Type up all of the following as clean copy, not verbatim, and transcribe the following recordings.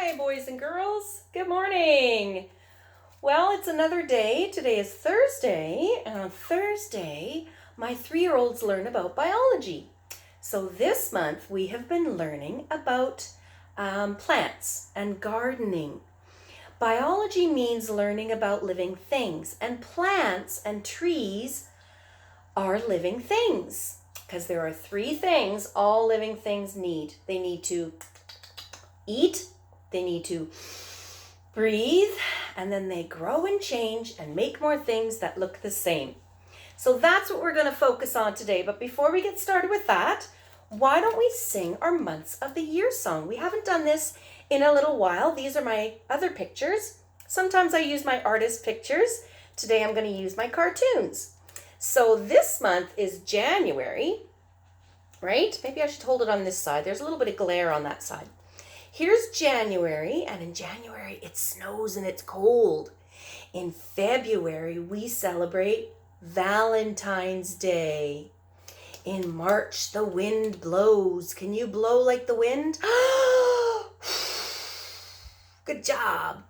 Hi, boys and girls. Good morning. Well, it's another day. Today is Thursday, and on Thursday, my 3-year-olds learn about biology. So this month, we have been learning about plants and gardening. Biology means learning about living things, and plants and trees are living things because there are 3 things all living things need. They need to eat, they need to breathe, and then they grow and change and make more things that look the same. So that's what we're going to focus on today. But before we get started with that, why don't we sing our months of the year song? We haven't done this in a little while. These are my other pictures. Sometimes I use my artist pictures. Today I'm going to use my cartoons. So this month is January, right? Maybe I should hold it on this side. There's a little bit of glare on that side. Here's January, and in January it snows and it's cold. In February we celebrate Valentine's Day. In March the wind blows. Can you blow like the wind? Good job.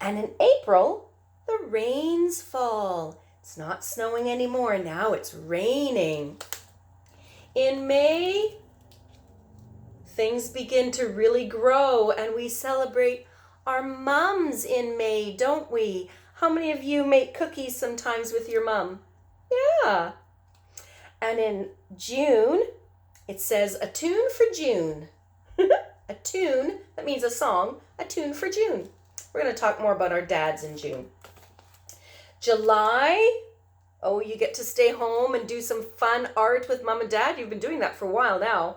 And in April the rains fall. It's not snowing anymore. Now it's raining. In May, things begin to really grow and we celebrate our mums in May, don't we? How many of you make cookies sometimes with your mum? Yeah. And in June, it says a tune for June. A tune, that means a song, a tune for June. We're going to talk more about our dads in June. July, oh, you get to stay home and do some fun art with mom and dad. You've been doing that for a while now.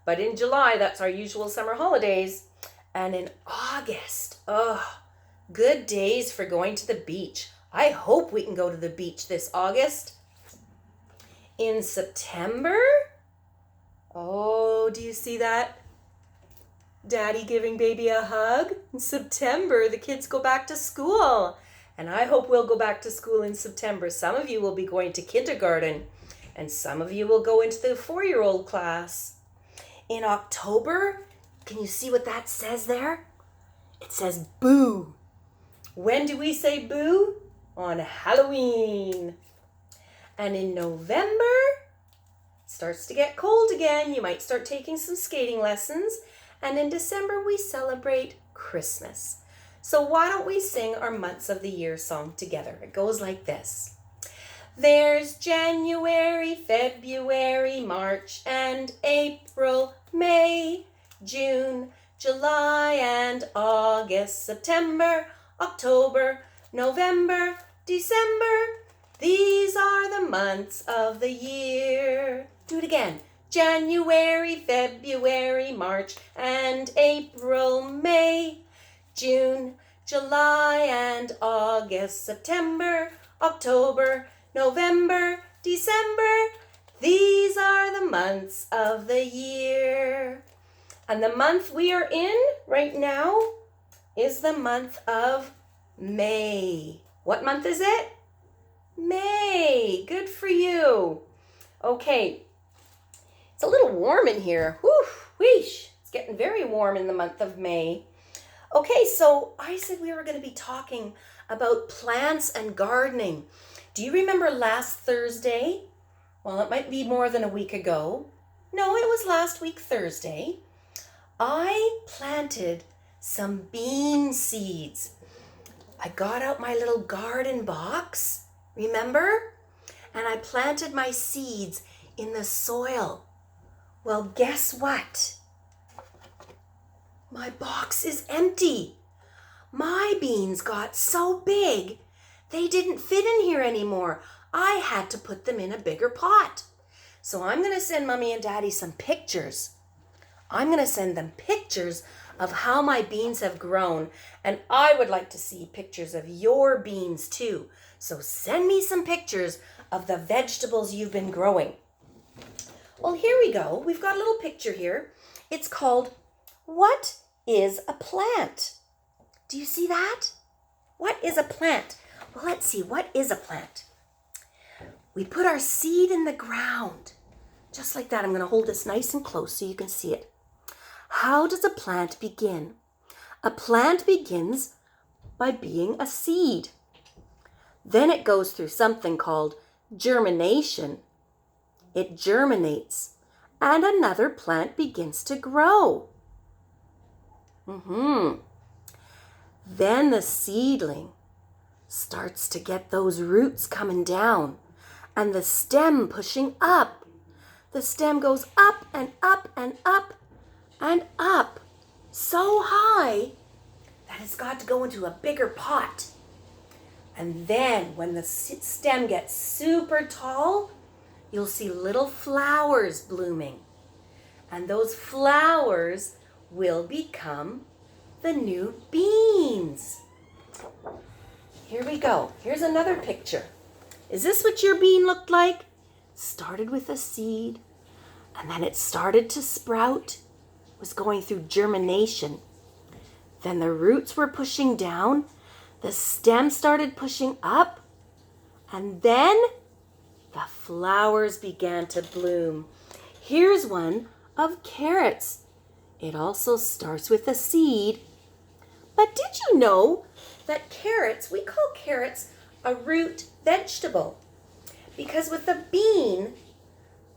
But in July, that's our usual summer holidays. And in August, good days for going to the beach. I hope we can go to the beach this August. In September, oh, do you see that? Daddy giving baby a hug. In September, the kids go back to school. And I hope we'll go back to school in September. Some of you will be going to kindergarten. And some of you will go into the 4-year-old class. In October, can you see what that says there? It says boo. When do we say boo? On Halloween. And in November, it starts to get cold again. You might start taking some skating lessons. And in December, we celebrate Christmas. So why don't we sing our months of the year song together? It goes like this. There's January, February, March, and April, May, June, July, and August, September, October, November, December. These are the months of the year. Do it again. January, February, March, and April, May, June, July, and August, September, October, November, December. These are the months of the year. And the month we are in right now is the month of May. What month is it? May. Good for you. Okay. It's a little warm in here. Wheesh. It's getting very warm in the month of May. Okay, so I said we were going to be talking about plants and gardening. Do you remember last Thursday? Well, it might be more than a week ago. No, it was last week Thursday. I planted some bean seeds. I got out my little garden box, remember? And I planted my seeds in the soil. Well, guess what? My box is empty. My beans got so big, they didn't fit in here anymore. I had to put them in a bigger pot. So I'm going to send Mommy and Daddy some pictures. I'm going to send them pictures of how my beans have grown. And I would like to see pictures of your beans too. So send me some pictures of the vegetables you've been growing. Well, here we go. We've got a little picture here. It's called, What is a Plant? Do you see that? What is a plant? Well, let's see. What is a plant? We put our seed in the ground. Just like that. I'm going to hold this nice and close so you can see it. How does a plant begin? A plant begins by being a seed. Then it goes through something called germination. It germinates, and another plant begins to grow. Then the seedling starts to get those roots coming down and the stem pushing up. The stem goes up and up and up and up so high that it's got to go into a bigger pot. And then when the stem gets super tall, you'll see little flowers blooming. And those flowers will become the new beans. Here we go. Here's another picture. Is this what your bean looked like? Started with a seed, and then it started to sprout. It was going through germination. Then the roots were pushing down. The stem started pushing up. And then the flowers began to bloom. Here's one of carrots. It also starts with a seed. But did you know that carrots, we call carrots a root vegetable? Because with the bean,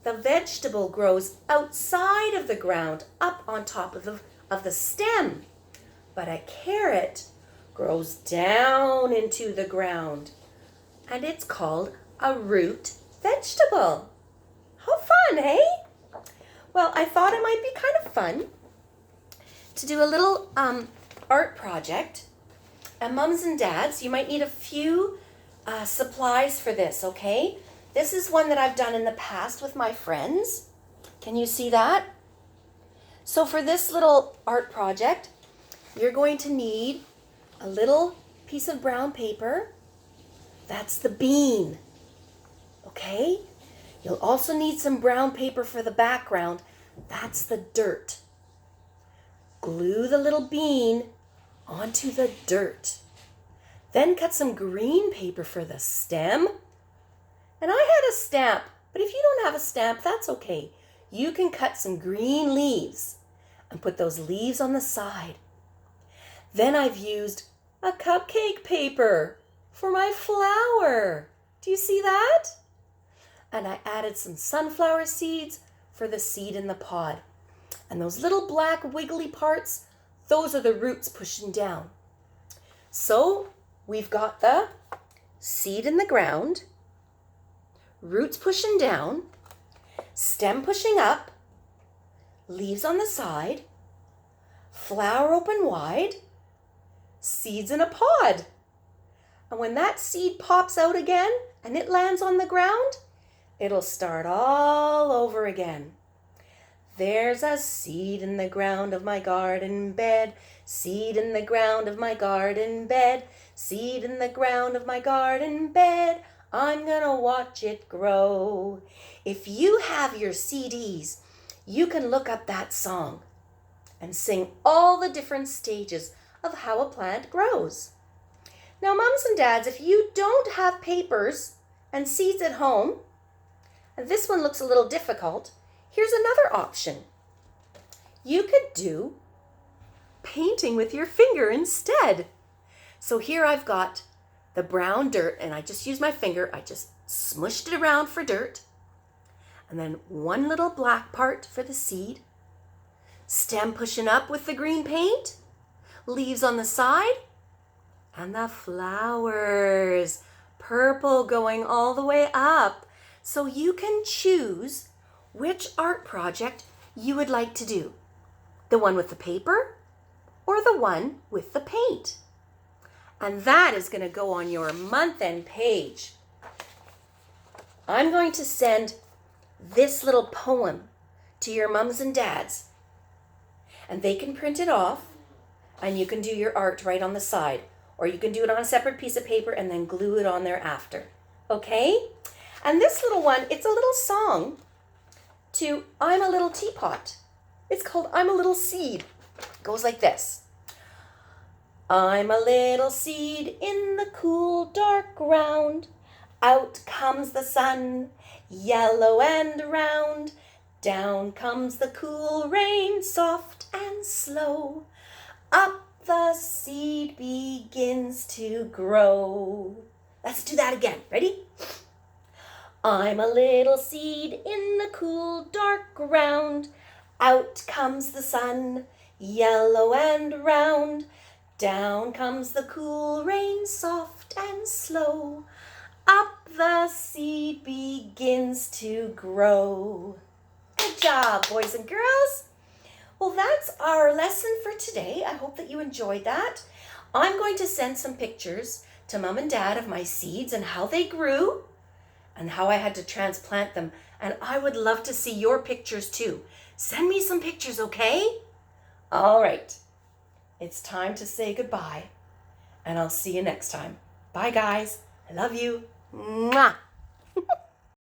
the vegetable grows outside of the ground, up on top of the stem. But a carrot grows down into the ground, and it's called a root vegetable. How fun, eh? Well, I thought it might be kind of fun to do a little art project. And mums and dads, you might need a few supplies for this, okay? This is one that I've done in the past with my friends. Can you see that? So for this little art project, you're going to need a little piece of brown paper. That's the bean, okay? You'll also need some brown paper for the background. That's the dirt. Glue the little bean onto the dirt. Then cut some green paper for the stem. And I had a stamp, but if you don't have a stamp, that's okay. You can cut some green leaves and put those leaves on the side. Then I've used a cupcake paper for my flower. Do you see that? And I added some sunflower seeds for the seed in the pod. And those little black wiggly parts, those are the roots pushing down. So we've got the seed in the ground, roots pushing down, stem pushing up, leaves on the side, flower open wide, seeds in a pod. And when that seed pops out again and it lands on the ground, it'll start all over again. There's a seed in the ground of my garden bed, seed in the ground of my garden bed, seed in the ground of my garden bed. I'm gonna watch it grow. If you have your CDs, you can look up that song and sing all the different stages of how a plant grows. Now, mums and dads, if you don't have papers and seeds at home, and this one looks a little difficult, here's another option. You could do painting with your finger instead. So here I've got the brown dirt, and I just used my finger. I just smushed it around for dirt. And then one little black part for the seed. Stem pushing up with the green paint. Leaves on the side. And the flowers. Purple going all the way up. So you can choose which art project you would like to do. The one with the paper or the one with the paint. And that is going to go on your month-end page. I'm going to send this little poem to your mums and dads. And they can print it off and you can do your art right on the side. Or you can do it on a separate piece of paper and then glue it on there after. Okay? And this little one, it's a little song to I'm a Little Teapot. It's called I'm a Little Seed. It goes like this. I'm a little seed in the cool dark ground. Out comes the sun, yellow and round. Down comes the cool rain, soft and slow. Up the the seed begins to grow. Let's do that again. Ready? I'm a little seed in the cool, dark ground. Out comes the sun, yellow and round. Down comes the cool rain, soft and slow. Up the seed begins to grow. Good job, boys and girls. Well, that's our lesson for today. I hope that you enjoyed that. I'm going to send some pictures to Mom and Dad of my seeds and how they grew and how I had to transplant them. And I would love to see your pictures too. Send me some pictures, okay? All right. It's time to say goodbye, and I'll see you next time. Bye, guys. I love you. Mwah.